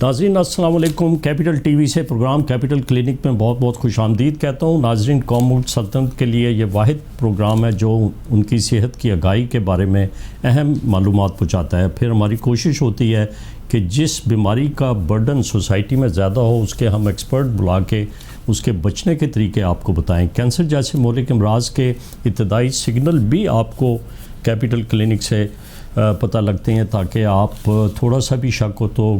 ناظرین السلام علیکم. کیپٹل ٹی وی سے پروگرام کیپٹل کلینک میں بہت بہت خوش آمدید کہتا ہوں. ناظرین قوم ملک سلطنت کے لیے یہ واحد پروگرام ہے جو ان کی صحت کی آگاہی کے بارے میں اہم معلومات پہنچاتا ہے. پھر ہماری کوشش ہوتی ہے کہ جس بیماری کا برڈن سوسائٹی میں زیادہ ہو اس کے ہم ایکسپرٹ بلا کے اس کے بچنے کے طریقے آپ کو بتائیں. کینسر جیسے مہلک امراض کے ابتدائی سگنل بھی آپ کو کیپٹل کلینک سے پتہ لگتے ہیں تاکہ آپ تھوڑا سا بھی شک ہو تو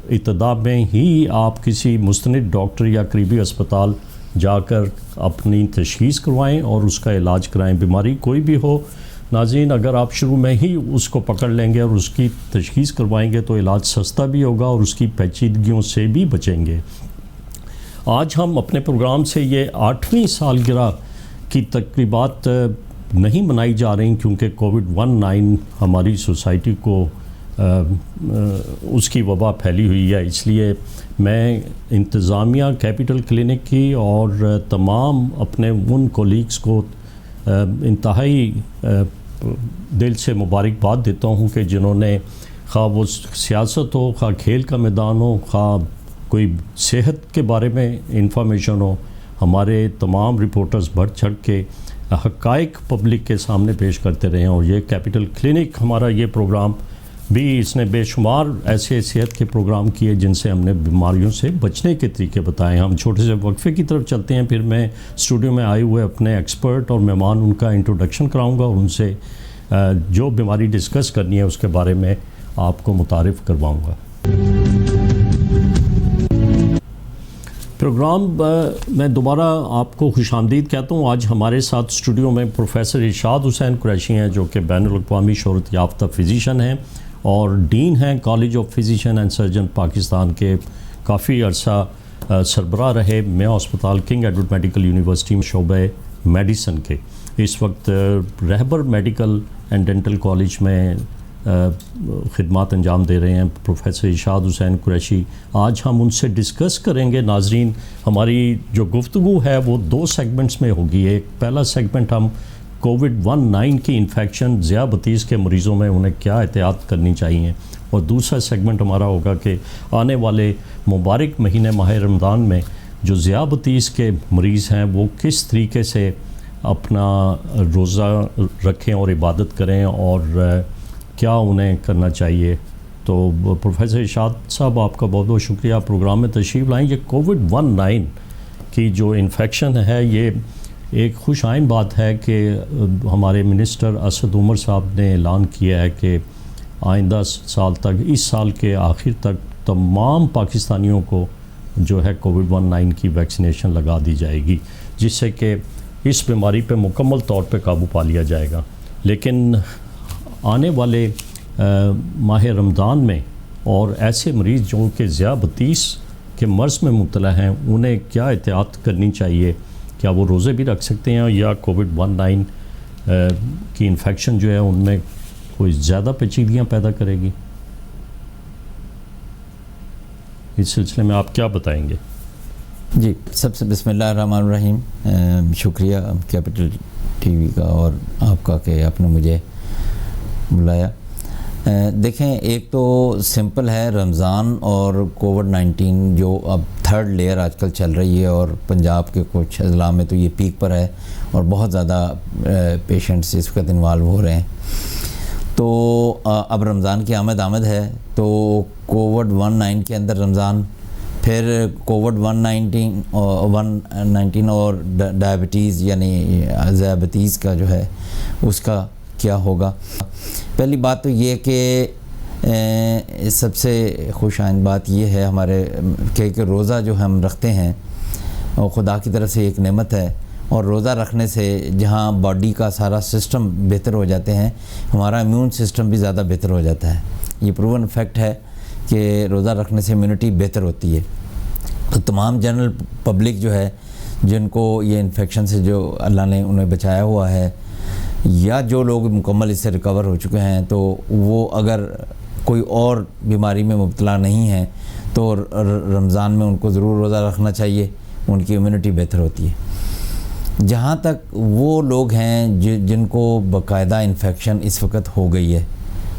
ابتدا میں ہی آپ کسی مستند ڈاکٹر یا قریبی اسپتال جا کر اپنی تشخیص کروائیں اور اس کا علاج کرائیں. بیماری کوئی بھی ہو ناظرین، اگر آپ شروع میں ہی اس کو پکڑ لیں گے اور اس کی تشخیص کروائیں گے تو علاج سستا بھی ہوگا اور اس کی پیچیدگیوں سے بھی بچیں گے. آج ہم اپنے پروگرام سے یہ 8ویں سالگرہ کی تقریبات نہیں منائی جا رہی کیونکہ کووڈ-19 ہماری سوسائٹی کو اس کی وبا پھیلی ہوئی ہے. اس لیے میں انتظامیہ کیپٹل کلینک کی اور تمام اپنے ان کولیگز کو انتہائی دل سے مبارکباد دیتا ہوں کہ جنہوں نے خواہ وہ سیاست ہو، خواہ کھیل کا میدان ہو، خواہ کوئی صحت کے بارے میں انفارمیشن ہو، ہمارے تمام رپورٹرز بڑھ چڑھ کے حقائق پبلک کے سامنے پیش کرتے رہے ہیں. اور یہ کیپٹل کلینک ہمارا یہ پروگرام بھی اس نے بے شمار ایسے صحت کے پروگرام کیے جن سے ہم نے بیماریوں سے بچنے کے طریقے بتائے. ہم چھوٹے سے وقفے کی طرف چلتے ہیں، پھر میں اسٹوڈیو میں آئے ہوئے اپنے ایکسپرٹ اور مہمان ان کا انٹروڈکشن کراؤں گا اور ان سے جو بیماری ڈسکس کرنی ہے اس کے بارے میں آپ کو متعارف کرواؤں گا. پروگرام میں دوبارہ آپ کو خوش آمدید کہتا ہوں. آج ہمارے ساتھ اسٹوڈیو میں پروفیسر ارشاد حسین قریشی ہیں جو کہ بین الاقوامی شہرت یافتہ فزیشین ہیں اور ڈین ہیں college of physician and surgeon Pakistan کے. کافی عرصہ سربراہ رہے میو ہسپتال کنگ ایڈورڈ میڈیکل یونیورسٹی میں شعبہ میڈیسن کے. اس وقت رہبر میڈیکل اینڈ ڈینٹل کالج میں خدمات انجام دے رہے ہیں پروفیسر ارشاد حسین قریشی. آج ہم ان سے ڈسکس کریں گے. ناظرین ہماری جو گفتگو ہے وہ 2 سیگمنٹس میں ہوگی. ایک پہلا سیگمنٹ ہم کووڈ-19 کی انفیکشن ذیابطیس کے مریضوں میں انہیں کیا احتیاط کرنی چاہیے، اور دوسرا سیگمنٹ ہمارا ہوگا کہ آنے والے مبارک مہینے ماہ رمضان میں جو ذیابطیس کے مریض ہیں وہ کس طریقے سے اپنا روزہ رکھیں اور عبادت کریں اور کیا انہیں کرنا چاہیے. تو پروفیسر ارشاد صاحب آپ کا بہت بہت شکریہ پروگرام میں تشریف لائیں. یہ کووڈ-19 کی جو انفیکشن ہے یہ ایک خوش آئند بات ہے کہ ہمارے منسٹر اسد عمر صاحب نے اعلان کیا ہے کہ آئندہ سال تک، اس سال کے آخر تک تمام پاکستانیوں کو جو ہے کووڈ-19 کی ویکسینیشن لگا دی جائے گی جس سے کہ اس بیماری پہ مکمل طور پہ قابو پا لیا جائے گا. لیکن آنے والے ماہ رمضان میں اور ایسے مریض جو کہ ذیابطیس کے مرض میں مبتلا ہیں انہیں کیا احتیاط کرنی چاہیے؟ کیا وہ روزے بھی رکھ سکتے ہیں یا کووڈ-19 کی انفیکشن جو ہے ان میں کوئی زیادہ پیچیدگیاں پیدا کرے گی؟ اس سلسلے میں آپ کیا بتائیں گے؟ جی، سب سے بسم اللہ الرحمن الرحیم. شکریہ کیپٹل ٹی وی کا اور آپ کا کہ آپ نے مجھے بلایا. دیکھیں، ایک تو سمپل ہے رمضان اور کووڈ-19 جو اب 3rd لیئر آج کل چل رہی ہے اور پنجاب کے کچھ اضلاع میں تو یہ پیک پر ہے اور بہت زیادہ پیشنٹس اس وقت انوالو ہو رہے ہیں. تو اب رمضان کی آمد ہے تو کووڈ-19 کے اندر رمضان، پھر کووڈ-19 اور ڈائبٹیز یعنی ذیابطیس کا جو ہے اس کا کیا ہوگا. پہلی بات تو یہ کہ سب سے خوش آئند بات یہ ہے ہمارے کہ روزہ جو ہم رکھتے ہیں اور خدا کی طرف سے ایک نعمت ہے، اور روزہ رکھنے سے جہاں باڈی کا سارا سسٹم بہتر ہو جاتے ہیں ہمارا امیون سسٹم بھی زیادہ بہتر ہو جاتا ہے. یہ پروون فیکٹ ہے کہ روزہ رکھنے سے امیونٹی بہتر ہوتی ہے. تو تمام جنرل پبلک جو ہے جن کو یہ انفیکشن سے جو اللہ نے انہیں بچایا ہوا ہے یا جو لوگ مکمل اس سے ریکور ہو چکے ہیں تو وہ اگر کوئی اور بیماری میں مبتلا نہیں ہیں تو رمضان میں ان کو ضرور روزہ رکھنا چاہیے، ان کی امیونٹی بہتر ہوتی ہے. جہاں تک وہ لوگ ہیں جن کو باقاعدہ انفیکشن اس وقت ہو گئی ہے،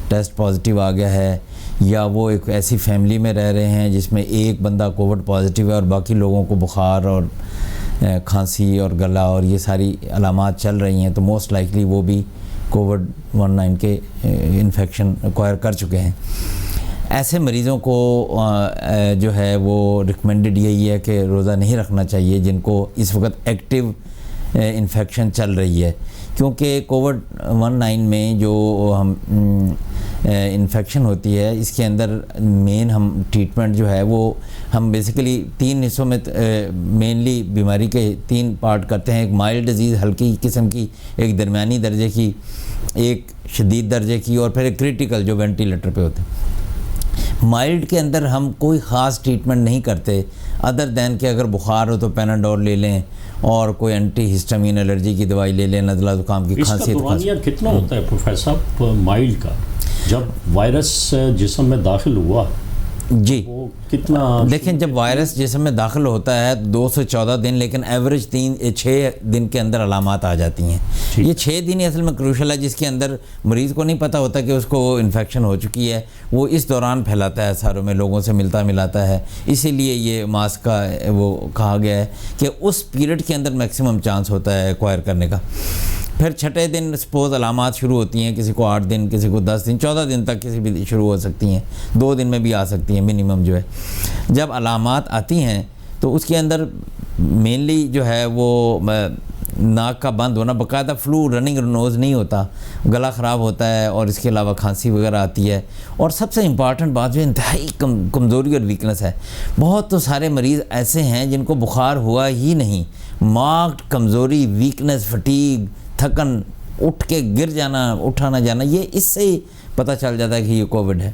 ٹیسٹ پازیٹیو آ گیا ہے یا وہ ایک ایسی فیملی میں رہ رہے ہیں جس میں ایک بندہ کووڈ پازیٹیو ہے اور باقی لوگوں کو بخار اور کھانسی اور گلا اور یہ ساری علامات چل رہی ہیں، تو موسٹ لائکلی وہ بھی کووڈ-19 کے انفیکشن ایکوائر کر چکے ہیں۔ ایسے مریضوں کو جو ہے وہ ریکمینڈڈ یہی ہے کہ روزہ نہیں رکھنا چاہیے جن کو اس وقت ایکٹیو انفیکشن چل رہی ہے، کیونکہ کووڈ-19 میں جو ہم انفیکشن ہوتی ہے اس کے اندر مین ہم ٹریٹمنٹ جو ہے وہ ہم بیسیکلی 3 حصوں میں مینلی بیماری کے 3 پارٹ کرتے ہیں۔ ایک مائلڈ ڈیزیز ہلکی قسم کی، ایک درمیانی درجے کی، ایک شدید درجے کی، اور پھر ایک کریٹیکل جو وینٹیلیٹر پہ ہوتے ہیں۔ مائلڈ کے اندر ہم کوئی خاص ٹریٹمنٹ نہیں کرتے ادر دین کہ اگر بخار ہو تو پیناڈول لے لیں اور کوئی اینٹی ہسٹامین الرجی کی دوائی لے لیں، نزلہ زکام کی کھانسی۔ اس کا دورانیہ کتنا ہوتا ہے پروفیسر صاحب مائلڈ کا، جب وائرس جسم میں داخل ہوا؟ جی وہ کتنا؟ دیکھیں جب وائرس جسم میں داخل ہوتا ہے 2 سے 14 دن، لیکن ایوریج 6 دن کے اندر علامات آ جاتی ہیں۔ یہ 6 دن اصل میں کروشل ہے، جس کے اندر مریض کو نہیں پتہ ہوتا کہ اس کو انفیکشن ہو چکی ہے، وہ اس دوران پھیلاتا ہے ساروں میں، لوگوں سے ملاتا ہے۔ اسی لیے یہ ماسک کا وہ کہا گیا ہے کہ اس پیریڈ کے اندر میکسیمم چانس ہوتا ہے ایکوائر کرنے کا۔ پھر 6 دن سپوز علامات شروع ہوتی ہیں، کسی کو 8 دن، کسی کو 10 دن، 14 دن تک کسی بھی شروع ہو سکتی ہیں، 2 دن میں بھی آ سکتی ہیں منیمم جو ہے۔ جب علامات آتی ہیں تو اس کے اندر مینلی جو ہے وہ ناک کا بند ہونا، باقاعدہ فلو رننگ نوز نہیں ہوتا، گلا خراب ہوتا ہے، اور اس کے علاوہ کھانسی وغیرہ آتی ہے۔ اور سب سے امپارٹنٹ بات جو انتہائی کمزوری اور ویکنس ہے، بہت تو سارے مریض ایسے ہیں جن کو بخار ہوا ہی نہیں، مارکڈ کمزوری، ویکنس، فٹیگ، تھکن، اٹھ کے گر جانا، اٹھانا جانا، یہ اس سے ہی پتہ چل جاتا ہے کہ یہ کووڈ ہے۔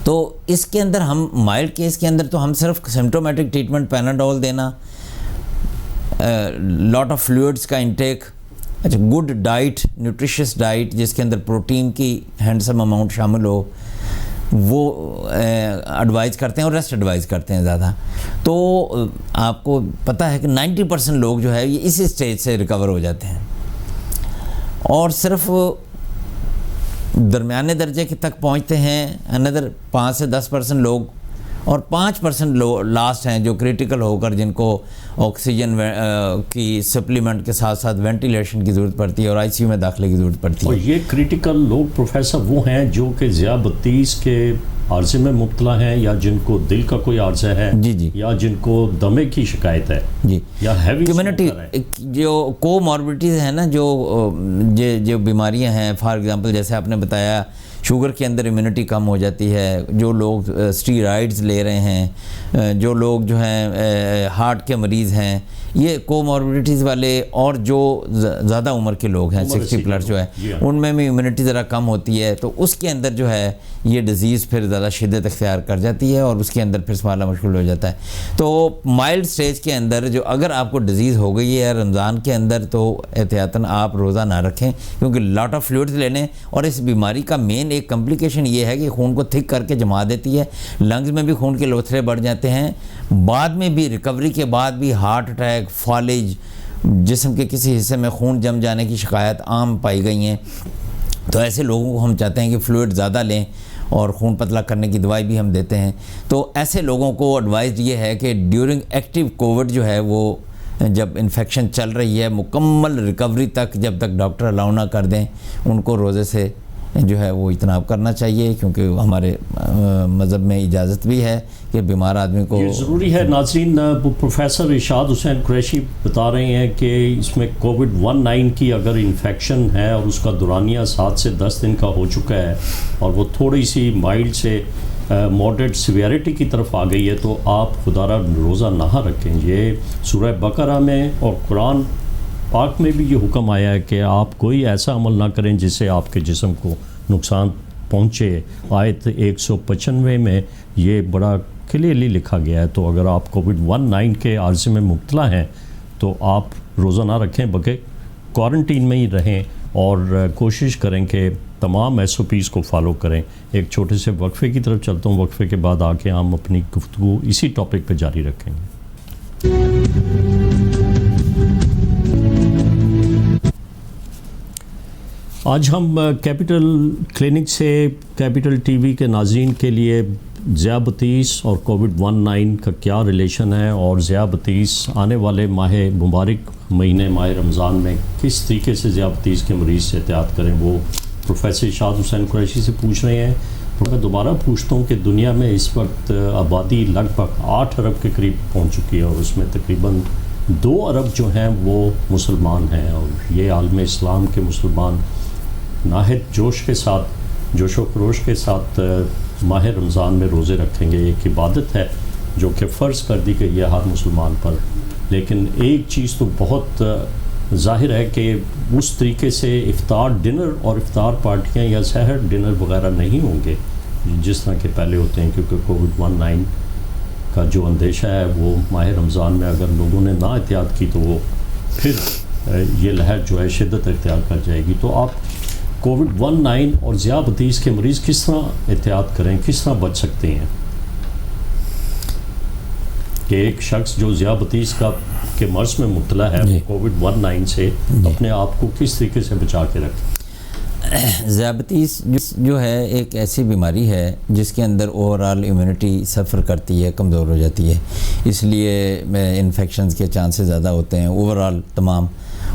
تو اس کے اندر ہم مائلڈ کیس کے اندر تو ہم صرف سمپٹومیٹک ٹریٹمنٹ، پیناڈول دینا، لاٹ آف فلوئڈس کا انٹیک، اچھا گڈ ڈائٹ، نیوٹریشس ڈائٹ جس کے اندر پروٹین کی ہینڈسم اماؤنٹ شامل ہو، وہ ایڈوائز کرتے ہیں، اور ریسٹ ایڈوائز کرتے ہیں زیادہ۔ تو آپ کو پتہ ہے کہ 90% لوگ جو ہے یہ اسی اسٹیج سے ریکور ہو جاتے ہیں، اور صرف درمیانے درجے کے تک پہنچتے ہیں اندر 5 سے 10% لوگ، اور 5% لاسٹ ہیں جو کریٹیکل ہو کر جن کو آکسیجن کی سپلیمنٹ کے ساتھ ساتھ وینٹیلیشن کی ضرورت پڑتی ہے اور آئی سی یو میں داخلے کی ضرورت پڑتی ہے۔ اور یہ کریٹیکل لوگ پروفیسر وہ ہیں جو کہ ذیابطیس کے عارضے میں مبتلا ہیں، یا جن کو دل کا کوئی عارضہ ہے، جی، یا جن کو دمے کی شکایت ہے، جی، یا ہیوی کمیونٹی جو کو ماربڈیز ہیں نا، جو بیماریاں ہیں، فار ایگزامپل جیسے آپ نے بتایا شوگر کے اندر امیونٹی کم ہو جاتی ہے، جو لوگ اسٹیرائڈز لے رہے ہیں، جو لوگ جو ہیں ہارٹ کے مریض ہیں، یہ کو ماربڈیز والے، اور جو زیادہ عمر کے لوگ ہیں 60 پلس جو ہے، ان میں بھی امیونٹی ذرا کم ہوتی ہے، تو اس کے اندر جو ہے یہ ڈیزیز پھر زیادہ شدت اختیار کر جاتی ہے، اور اس کے اندر پھر سنبھالنا مشکل ہو جاتا ہے۔ تو مائلڈ سٹیج کے اندر جو اگر آپ کو ڈیزیز ہو گئی ہے رمضان کے اندر، تو احتیاطاً آپ روزہ نہ رکھیں، کیونکہ لاٹ آف فلوئڈز لینے، اور اس بیماری کا مین ایک کمپلیکیشن یہ ہے کہ خون کو تھک کر کے جما دیتی ہے، لنگز میں بھی خون کے لوتھڑے بڑھ جاتے ہیں، بعد میں بھی ریکوری کے بعد بھی ہارٹ اٹیک، فالج، جسم کے کسی حصے میں خون جم جانے کی شکایت عام پائی گئی ہیں۔ تو ایسے لوگوں کو ہم چاہتے ہیں کہ فلوئڈ زیادہ لیں، اور خون پتلا کرنے کی دوائی بھی ہم دیتے ہیں۔ تو ایسے لوگوں کو ایڈوائز یہ ہے کہ ڈیورنگ ایکٹیو کووڈ جو ہے وہ جب انفیکشن چل رہی ہے، مکمل ریکوری تک جب تک ڈاکٹر الاؤ نہ کر دیں، ان کو روزے سے جو ہے وہ اجتناب کرنا چاہیے، کیونکہ ہمارے مذہب میں اجازت بھی ہے کہ بیمار آدمی کو یہ ضروری ہے۔ ناظرین، پروفیسر ارشاد حسین قریشی بتا رہے ہیں کہ اس میں کووڈ-19 کی اگر انفیکشن ہے اور اس کا دورانیہ 7 سے 10 دن کا ہو چکا ہے، اور وہ تھوڑی سی مائلڈ سے ماڈریٹ سیویرٹی کی طرف آ گئی ہے، تو آپ خدارہ روزہ نہ رکھیں۔ یہ سورہ بقرہ میں اور قرآن پاک میں بھی یہ حکم آیا ہے کہ آپ کوئی ایسا عمل نہ کریں جس سے آپ کے جسم کو نقصان پہنچے۔ آیت 195 میں یہ بڑا کلیئرلی لکھا گیا ہے۔ تو اگر آپ کووڈ-19 کے عارضے میں مبتلا ہیں تو آپ روزہ نہ رکھیں، بلکہ کوارنٹین میں ہی رہیں، اور کوشش کریں کہ تمام SOPs کو فالو کریں۔ ایک چھوٹے سے وقفے کی طرف چلتا ہوں، وقفے کے بعد آ کے ہم اپنی گفتگو اسی ٹاپک پہ جاری رکھیں گے۔ آج ہم کیپٹل کلینک سے کیپٹل ٹی وی کے ناظرین کے لیے ذیابطیس اور کووڈ-19 کا کیا ریلیشن ہے اور ذیابطیس آنے والے ماہ مبارک مہینے ماہ رمضان میں کس طریقے سے ذیابطیس کے مریض سے احتیاط کریں وہ پروفیسر ارشاد حسین قریشی سے پوچھ رہے ہیں. میں دوبارہ پوچھتا ہوں کہ دنیا میں اس وقت آبادی لگ بھگ 8 ارب کے قریب پہنچ چکی ہے اور اس میں تقریباً 2 ارب جو ہیں وہ مسلمان ہیں اور یہ عالم اسلام کے مسلمان نہایت جوش و خروش کے ساتھ ماہ رمضان میں روزے رکھیں گے. ایک عبادت ہے جو کہ فرض کر دی گئی ہے ہر مسلمان پر, لیکن ایک چیز تو بہت ظاہر ہے کہ اس طریقے سے افطار ڈنر اور افطار پارٹیاں یا سحر ڈنر وغیرہ نہیں ہوں گے جس طرح کے پہلے ہوتے ہیں, کیونکہ کووڈ-19 کا جو اندیشہ ہے وہ ماہ رمضان میں اگر لوگوں نے نہ احتیاط کی تو وہ پھر یہ لہر جو ہے شدت اختیار کر جائے گی. تو آپ کووڈ-19 اور ذیابطیس کے مریض کس طرح احتیاط کریں, کس طرح بچ سکتے ہیں کہ ایک شخص جو ذیابطیس کے مرض میں مبتلا ہے وہ کووڈ-19 سے اپنے آپ کو کس طریقے سے بچا کے رکھیں؟ ذیابطیس جو ہے ایک ایسی بیماری ہے جس کے اندر اوورال ایمیونٹی سفر کرتی ہے, کمزور ہو جاتی ہے, اس لیے انفیکشنز کے چانسز زیادہ ہوتے ہیں اوورال تمام.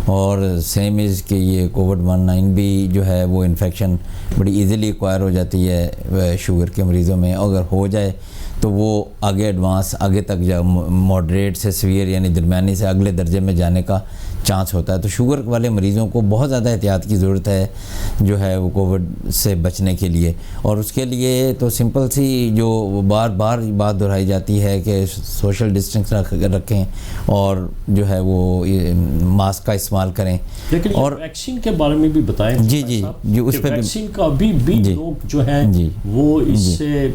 اور سیم از کہ یہ کووڈ-19 بھی جو ہے وہ انفیکشن بڑی ایزیلی ایکوائر ہو جاتی ہے شوگر کے مریضوں میں. اگر ہو جائے تو وہ آگے ایڈوانس آگے تک ماڈریٹ سے سیویئر یعنی درمیانی سے اگلے درجے میں جانے کا چانس ہوتا ہے. تو شوگر والے مریضوں کو بہت زیادہ احتیاط کی ضرورت ہے جو ہے وہ کووڈ سے بچنے کے لیے, اور اس کے لیے تو سمپل سی جو بار بار بات دہرائی جاتی ہے کہ سوشل ڈسٹینس رکھیں اور جو ہے وہ ماسک کا استعمال کریں. لیکن اور ویکسین کے بارے میں بھی بتائیں. جی اس پہ ویکسین کا بھی لوگ جو ہیں وہ اس سے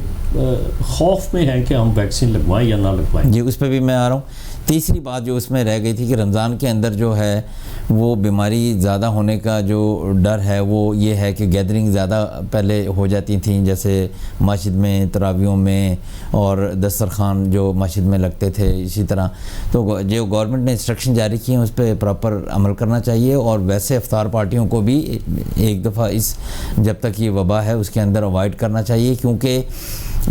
خوف میں ہیں کہ ہم ویکسین لگوائیں یا نہ لگوائیں. جی اس پہ بھی میں آ رہا ہوں. تیسری بات جو اس میں رہ گئی تھی کہ رمضان کے اندر جو ہے وہ بیماری زیادہ ہونے کا جو ڈر ہے وہ یہ ہے کہ گیدرنگ زیادہ پہلے ہو جاتی تھیں, جیسے مسجد میں, تراویحوں میں اور دسترخوان جو مسجد میں لگتے تھے. اسی طرح تو جو گورنمنٹ نے انسٹرکشن جاری کی ہیں اس پہ پراپر عمل کرنا چاہیے, اور ویسے افطار پارٹیوں کو بھی ایک دفعہ جب تک یہ وبا ہے اس کے اندر اوائڈ کرنا چاہیے, کیونکہ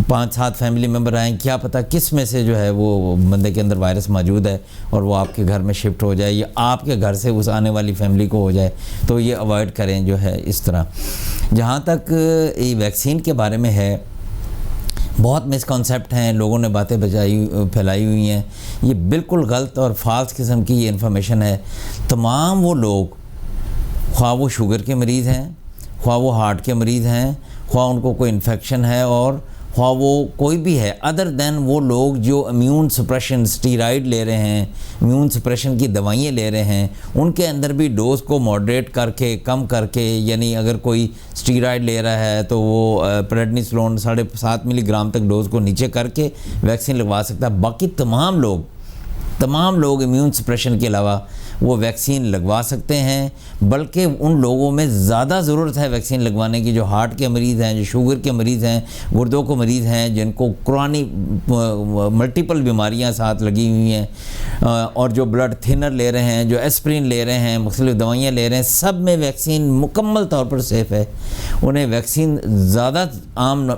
5-7 فیملی ممبر آئیں, کیا پتہ کس میں سے جو ہے وہ بندے کے اندر وائرس موجود ہے اور وہ آپ کے گھر میں شفٹ ہو جائے یا آپ کے گھر سے اس آنے والی فیملی کو ہو جائے. تو یہ اوائڈ کریں جو ہے اس طرح. جہاں تک ویکسین کے بارے میں ہے بہت مسکنسیپٹ ہیں, لوگوں نے باتیں پھیلائی ہوئی ہیں, یہ بالکل غلط اور فالس قسم کی یہ انفارمیشن ہے. تمام وہ لوگ خواہ وہ شوگر کے مریض ہیں, خواہ وہ ہارٹ کے مریض ہیں, خواہ ان کو کوئی انفیکشن ہے اور خواہ وہ کوئی بھی ہے ادر دین وہ لوگ جو امیون سپریشن اسٹیرائڈ لے رہے ہیں, امیون سپریشن کی دوائیاں لے رہے ہیں, ان کے اندر بھی ڈوز کو ماڈریٹ کر کے کم کر کے, یعنی اگر کوئی اسٹیرائڈ لے رہا ہے تو وہ پریڈنیسولون 7.5 ملی گرام تک ڈوز کو نیچے کر کے ویکسین لگوا سکتا ہے. باقی تمام لوگ امیون سپریشن کے علاوہ وہ ویکسین لگوا سکتے ہیں, بلکہ ان لوگوں میں زیادہ ضرورت ہے ویکسین لگوانے کی جو ہارٹ کے مریض ہیں, جو شوگر کے مریض ہیں, گردوں کو مریض ہیں, جن کو کرونک ملٹیپل بیماریاں ساتھ لگی ہوئی ہیں, اور جو بلڈ تھنر لے رہے ہیں, جو ایسپرین لے رہے ہیں, مختلف دوائیاں لے رہے ہیں, سب میں ویکسین مکمل طور پر سیف ہے. انہیں ویکسین زیادہ عام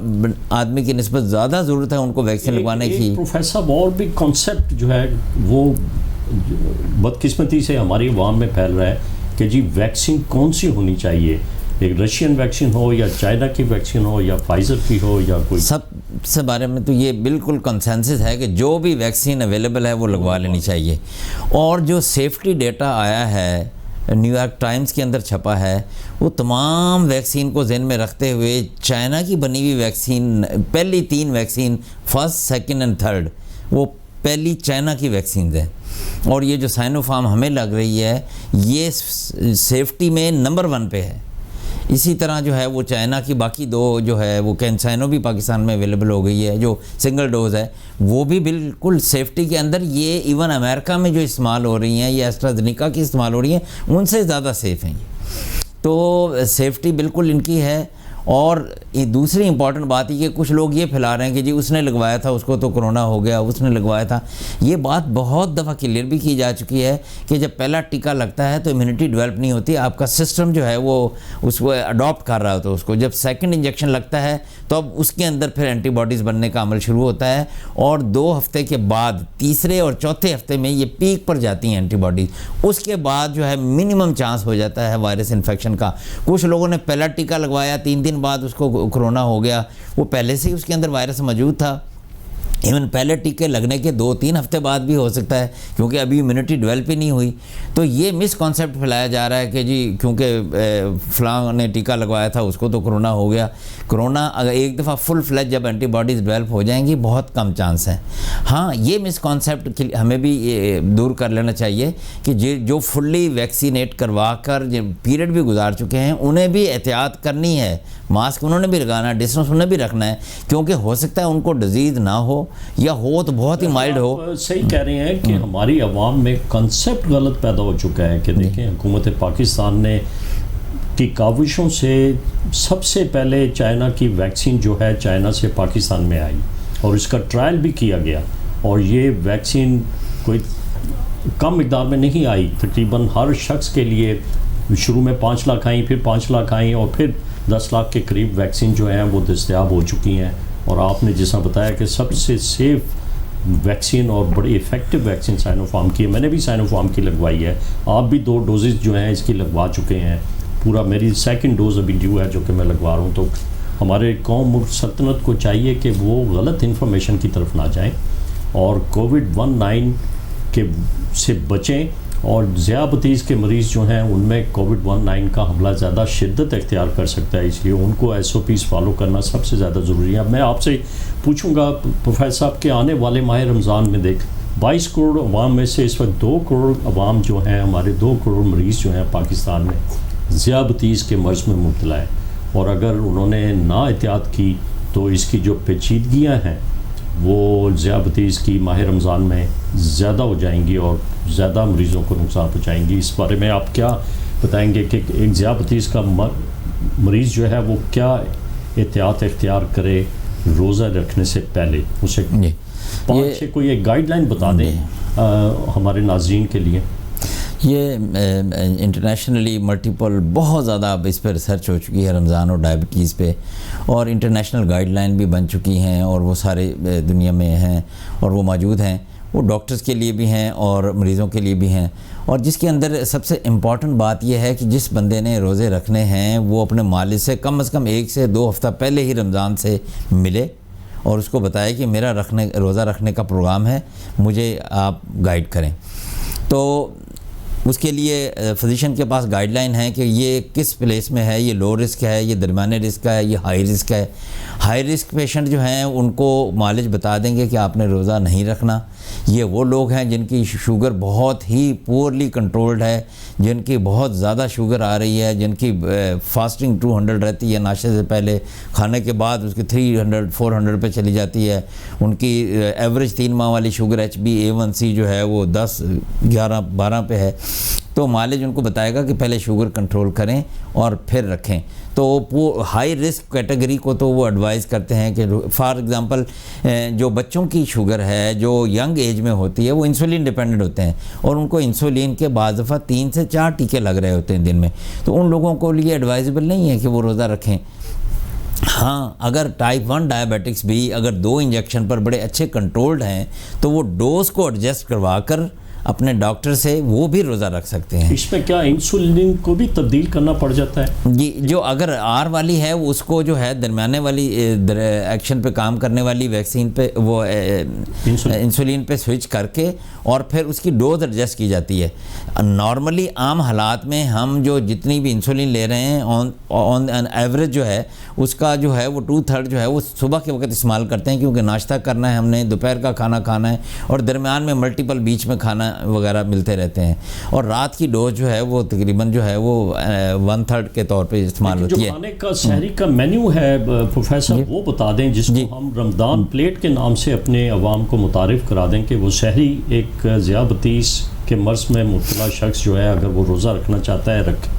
آدمی کی نسبت زیادہ ضرورت ہے ان کو ویکسین لگوانے کی. پروفیسر اور بھی کانسیپٹ جو ہے وہ بدقسمتی سے ہماری عوام میں پھیل رہا ہے کہ جی ویکسین کون سی ہونی چاہیے, ایک رشین ویکسین ہو یا چائنا کی ویکسین ہو یا فائزر کی ہو یا کوئی. سب سے بارے میں تو یہ بالکل کنسنسس ہے کہ جو بھی ویکسین اویلیبل ہے وہ لگوا لینی چاہیے. اور جو سیفٹی ڈیٹا آیا ہے نیو یارک ٹائمز کے اندر چھپا ہے وہ تمام ویکسین کو ذہن میں رکھتے ہوئے چائنا کی بنی ہوئی ویکسین, پہلی 3 vaccine first, second and third, وہ پہلی چائنا کی ویکسینز ہیں. اور یہ جو سائنو فارم ہمیں لگ رہی ہے یہ سیفٹی میں نمبر 1 پہ ہے. اسی طرح جو ہے وہ چائنا کی باقی 2 جو ہے وہ کینسائنو بھی پاکستان میں اویلیبل ہو گئی ہے جو سنگل ڈوز ہے, وہ بھی بالکل سیفٹی کے اندر, یہ ایون امریکہ میں جو استعمال ہو رہی ہیں, یہ ایسٹرازینیکا کی استعمال ہو رہی ہیں, ان سے زیادہ سیف ہیں یہ. تو سیفٹی بالکل ان کی ہے. اور دوسری امپورٹنٹ بات یہ کہ کچھ لوگ یہ پھیلا رہے ہیں کہ جی اس نے لگوایا تھا اس کو تو کرونا ہو گیا، اس نے لگوایا تھا. یہ بات بہت دفعہ کلیئر بھی کی جا چکی ہے کہ جب پہلا ٹیکہ لگتا ہے تو امیونٹی ڈیولپ نہیں ہوتی، آپ کا سسٹم جو ہے وہ اس کو اڈاپٹ کر رہا ہوتا ہے اس کو. جب سیکنڈ انجیکشن لگتا ہے تو اب اس کے اندر پھر اینٹی باڈیز بننے کا عمل شروع ہوتا ہے، اور 2 ہفتے کے بعد تیسرے اور چوتھے ہفتے میں یہ پیک پر جاتی ہیں اینٹی باڈیز. اس کے بعد جو ہے منیمم چانس ہو جاتا ہے وائرس انفیکشن کا. کچھ لوگوں نے پہلا ٹیکہ لگوایا 3 دن بعد اس کو کرونا ہو گیا، وہ پہلے سے ہی اس کے اندر وائرس موجود تھا. ایون پہلے ٹیکے لگنے کے 2-3 ہفتے بعد بھی ہو سکتا ہے کیونکہ ابھی امیونٹی ڈیولپ ہی نہیں ہوئی. تو یہ مس کانسیپٹ پھیلایا جا رہا ہے کہ جی کیونکہ فلاں نے ٹیکہ لگوایا تھا اس کو تو کرونا ہو گیا. کرونا اگر ایک دفعہ فل فلیج جب اینٹی باڈیز ڈیولپ ہو جائیں گی بہت کم چانس ہیں. ہاں یہ مس کانسیپٹ ہمیں بھی دور کر لینا چاہیے کہ جو فلی ویکسینیٹ کروا کر پیریڈ بھی گزار چکے ہیں انہیں بھی احتیاط کرنی ہے. ماسک انہوں نے بھی لگانا ہے، ڈسٹینس انہیں بھی رکھنا ہے، کیونکہ ہو سکتا ہے ان کو ڈیزیز نہ ہو یا ہو تو بہت ہی مائلڈ ہو. صحیح کہہ رہے ہیں کہ ہماری عوام میں کنسیپٹ غلط پیدا ہو چکا ہے کہ دیکھیں حکومت پاکستان نے کی کاوشوں سے سب سے پہلے چائنا کی ویکسین جو ہے چائنا سے پاکستان میں آئی اور اس کا ٹرائل بھی کیا گیا، اور یہ ویکسین کوئی کم مقدار میں نہیں آئی، تقریباً ہر شخص کے لیے شروع میں 5 لاکھ آئیں، پھر 5 لاکھ آئیں، اور پھر 10 لاکھ کے قریب ویکسین جو ہیں وہ دستیاب ہو چکی ہیں. اور آپ نے جیسا بتایا کہ سب سے سیف ویکسین اور بڑی ایفیکٹو ویکسین سائنو فارم کی ہے. میں نے بھی سائنو فارم کی لگوائی ہے، آپ بھی 2 ڈوزز جو ہیں اس کی لگوا چکے ہیں. پورا میری 2nd ڈوز ابھی ڈیو ہے جو کہ میں لگوا رہا ہوں. تو ہمارے قوم ملک سلطنت کو چاہیے کہ وہ غلط انفارمیشن کی طرف نہ جائیں اور کووڈ-19 کے سے بچیں. اور ذیابطیس کے مریض جو ہیں ان میں کووڈ-19 کا حملہ زیادہ شدت اختیار کر سکتا ہے، اس لیے ان کو SOPs فالو کرنا سب سے زیادہ ضروری ہے. اب میں آپ سے پوچھوں گا پروفیسر صاحب کہ آنے والے ماہ رمضان میں 22 کروڑ عوام میں سے اس وقت 2 کروڑ عوام جو ہیں ہمارے 2 کروڑ مریض جو ہیں پاکستان میں ذیابطیس کے مرض میں مبتلا ہے، اور اگر انہوں نے نا احتیاط کی تو اس کی جو پیچیدگیاں ہیں وہ ذیابطیس کی ماہ رمضان میں زیادہ ہو جائیں گی اور زیادہ مریضوں کو نقصان پہنچائیں گی. اس بارے میں آپ کیا بتائیں گے کہ ایک ذیابطیس کا مریض جو ہے وہ کیا احتیاط اختیار کرے روزہ رکھنے سے پہلے؟ اسے 5-6 کوئی ایک گائیڈ لائن بتا دیں ہمارے ناظرین کے لیے. یہ انٹرنیشنلی ملٹیپل بہت زیادہ اب اس پہ ریسرچ ہو چکی ہے رمضان اور ڈائبٹیز پہ، اور انٹرنیشنل گائیڈ لائن بھی بن چکی ہیں اور وہ سارے دنیا میں ہیں اور وہ موجود ہیں. وہ ڈاکٹرز کے لیے بھی ہیں اور مریضوں کے لیے بھی ہیں، اور جس کے اندر سب سے امپورٹنٹ بات یہ ہے کہ جس بندے نے روزے رکھنے ہیں وہ اپنے مالک سے کم از کم 1 سے 2 ہفتہ پہلے ہی رمضان سے ملے اور اس کو بتائے کہ میرا روزہ رکھنے کا پروگرام ہے، مجھے آپ گائیڈ کریں. تو اس کے لیے فزیشین کے پاس گائیڈ لائن ہے کہ یہ کس پلیس میں ہے، یہ لو رسک ہے، یہ درمیانے رسک کا ہے، یہ ہائی رسک ہے. ہائی رسک پیشنٹ جو ہیں ان کو معالج بتا دیں گے کہ آپ نے روزہ نہیں رکھنا. یہ وہ لوگ ہیں جن کی شوگر بہت ہی پورلی کنٹرولڈ ہے، جن کی بہت زیادہ شوگر آ رہی ہے، جن کی فاسٹنگ 200 رہتی ہے ناشتے سے پہلے، کھانے کے بعد اس کی 300-400 پہ چلی جاتی ہے. ان کی ایوریج 3 ماہ والی شوگر HbA1c جو ہے وہ 10-11-12 پہ ہے. تو معالج ان کو بتائے گا کہ پہلے شوگر کنٹرول کریں اور پھر رکھیں. تو وہ ہائی رسک کیٹیگری کو تو وہ ایڈوائز کرتے ہیں کہ فار ایگزامپل جو بچوں کی شوگر ہے جو ینگ ایج میں ہوتی ہے وہ انسولین ڈیپینڈنٹ ہوتے ہیں اور ان کو انسولین کے بعض دفعہ 3 سے 4 ٹیکے لگ رہے ہوتے ہیں دن میں، تو ان لوگوں کو لیے ایڈوائزبل نہیں ہے کہ وہ روزہ رکھیں. ہاں اگر ٹائپ 1 ڈائبیٹکس بھی اگر 2 انجیکشن پر بڑے اچھے کنٹرولڈ ہیں تو وہ ڈوز کو ایڈجسٹ کروا کر اپنے ڈاکٹر سے وہ بھی روزہ رکھ سکتے ہیں. اس میں کیا انسولین کو بھی تبدیل کرنا پڑ جاتا ہے؟ جی، جو اگر R والی ہے اس کو جو ہے درمیانے والی ایکشن پہ کام کرنے والی ویکسین پہ وہ انسولین پہ سوئچ کر کے اور پھر اس کی ڈوز ایڈجسٹ کی جاتی ہے. نارملی عام حالات میں ہم جو جتنی بھی انسولین لے رہے ہیں آن این ایوریج جو ہے اس کا جو ہے وہ 2/3 جو ہے وہ صبح کے وقت استعمال کرتے ہیں کیونکہ ناشتہ کرنا ہے ہم نے، دوپہر کا کھانا کھانا ہے اور درمیان میں ملٹیپل بیچ میں کھانا وغیرہ ملتے رہتے ہیں، اور رات کی ڈوز جو ہے وہ تقریباً جو ہے وہ 1/3 کے طور پہ استعمال ہوتی ہے. جو کھانے کا سحری کا مینیو ہے پروفیسر وہ بتا دیں جس کو ہم رمضان پلیٹ کے نام سے اپنے عوام کو متعارف کرا دیں کہ وہ سحری ایک ذیابطیس کے مرض میں مبتلا شخص جو ہے اگر وہ روزہ رکھنا چاہتا ہے رکھے،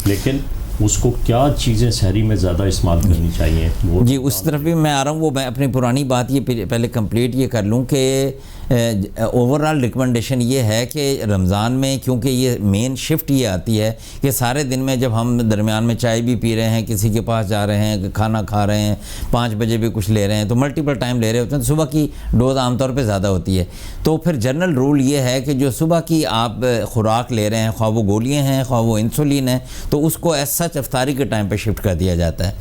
لیکن اس کو کیا چیزیں سحری میں زیادہ استعمال کرنی چاہیے؟ وہ جی اس طرف بھی میں آ رہا ہوں. وہ میں اپنی پرانی بات یہ پہلے کمپلیٹ یہ کر لوں کہ اوورال ریکمنڈیشن یہ ہے کہ رمضان میں کیونکہ یہ مین شفٹ یہ آتی ہے کہ سارے دن میں جب ہم درمیان میں چائے بھی پی رہے ہیں, کسی کے پاس جا رہے ہیں, کھانا کھا رہے ہیں, 5 بجے بھی کچھ لے رہے ہیں, تو ملٹیپل ٹائم لے رہے ہوتے ہیں, تو صبح کی ڈوز عام طور پہ زیادہ ہوتی ہے. تو پھر جنرل رول یہ ہے کہ جو صبح کی آپ خوراک لے رہے ہیں, خواہ وہ گولیاں ہیں خواہ وہ انسولین ہے, تو اس کو ایز سچ افطاری کے ٹائم پہ شفٹ کر دیا جاتا ہے.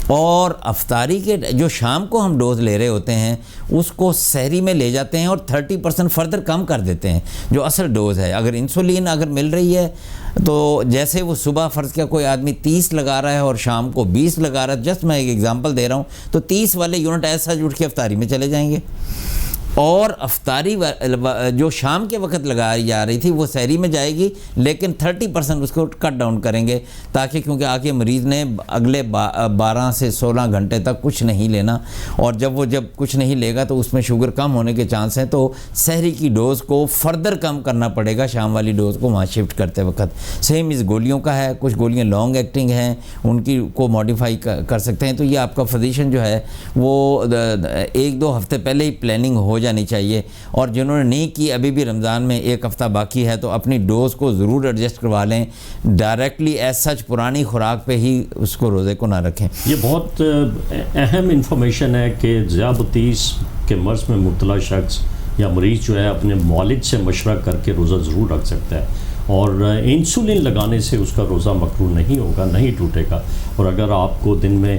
اور افطاری کے جو شام کو ہم ڈوز لے رہے ہوتے ہیں اس کو سحری میں لے جاتے ہیں اور 30% فردر کم کر دیتے ہیں جو اصل ڈوز ہے. اگر انسولین اگر مل رہی ہے تو جیسے وہ صبح فرض کیا کوئی آدمی 30 لگا رہا ہے اور شام کو 20 لگا رہا ہے, جسٹ میں ایک ایگزامپل دے رہا ہوں, تو 30 والے یونٹ ایسا اٹھ کے افطاری میں چلے جائیں گے, اور افطاری جو شام کے وقت لگائی جا رہی تھی وہ سحری میں جائے گی, لیکن 30% اس کو کٹ ڈاؤن کریں گے, تاکہ کیونکہ آگے مریض نے اگلے 12 سے 16 گھنٹے تک کچھ نہیں لینا, اور جب کچھ نہیں لے گا تو اس میں شوگر کم ہونے کے چانس ہیں, تو سحری کی ڈوز کو فردر کم کرنا پڑے گا شام والی ڈوز کو وہاں شفٹ کرتے وقت. سیم اس گولیوں کا ہے, کچھ گولیاں لانگ ایکٹنگ ہیں ان کی کو ماڈیفائی کر سکتے ہیں. تو یہ آپ کا فزیشن جو ہے وہ 1-2 ہفتے پہلے ہی پلاننگ ہو جانی چاہیے, اور جنہوں نے نہیں کی ابھی بھی رمضان میں 1 ہفتہ باقی ہے تو اپنی ڈوز کو ضرور ایڈجسٹ کروا لیں, ڈائریکٹلی ایز سچ پرانی خوراک پہ ہی اس کو روزے کو نہ رکھیں. یہ بہت اہم انفارمیشن ہے کہ ذیابطیس کے مرض میں مبتلا شخص یا مریض جو ہے اپنے معالج سے مشورہ کر کے روزہ ضرور رکھ سکتا ہے, اور انسولین لگانے سے اس کا روزہ مقروض نہیں ہوگا, نہیں ٹوٹے گا. اور اگر آپ کو دن میں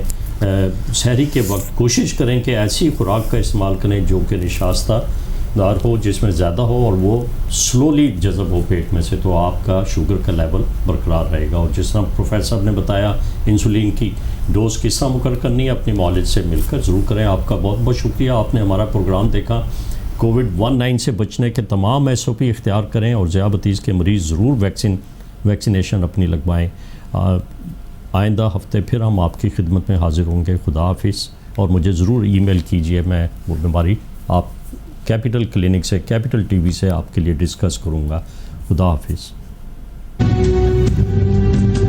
سحری کے وقت کوشش کریں کہ ایسی خوراک کا استعمال کریں جو کہ نشاستہ دار ہو, جس میں زیادہ ہو اور وہ سلولی جذب ہو پیٹ میں سے, تو آپ کا شوگر کا لیول برقرار رہے گا. اور جس طرح پروفیسر نے بتایا انسولین کی ڈوز کس طرح مقرر کرنی ہے, اپنے معالج سے مل کر ضرور کریں. آپ کا بہت بہت شکریہ, آپ نے ہمارا پروگرام دیکھا. کووڈ-19 سے بچنے کے تمام SOP اختیار کریں, اور ذیابطیس کے مریض ضرور ویکسینیشن اپنی لگوائیں. آئندہ ہفتے پھر ہم آپ کی خدمت میں حاضر ہوں گے. خدا حافظ, اور مجھے ضرور ای میل کیجئے, میں وہ بیماری آپ کیپٹل کلینک سے, کیپٹل TV سے آپ کے لیے ڈسکس کروں گا. خدا حافظ.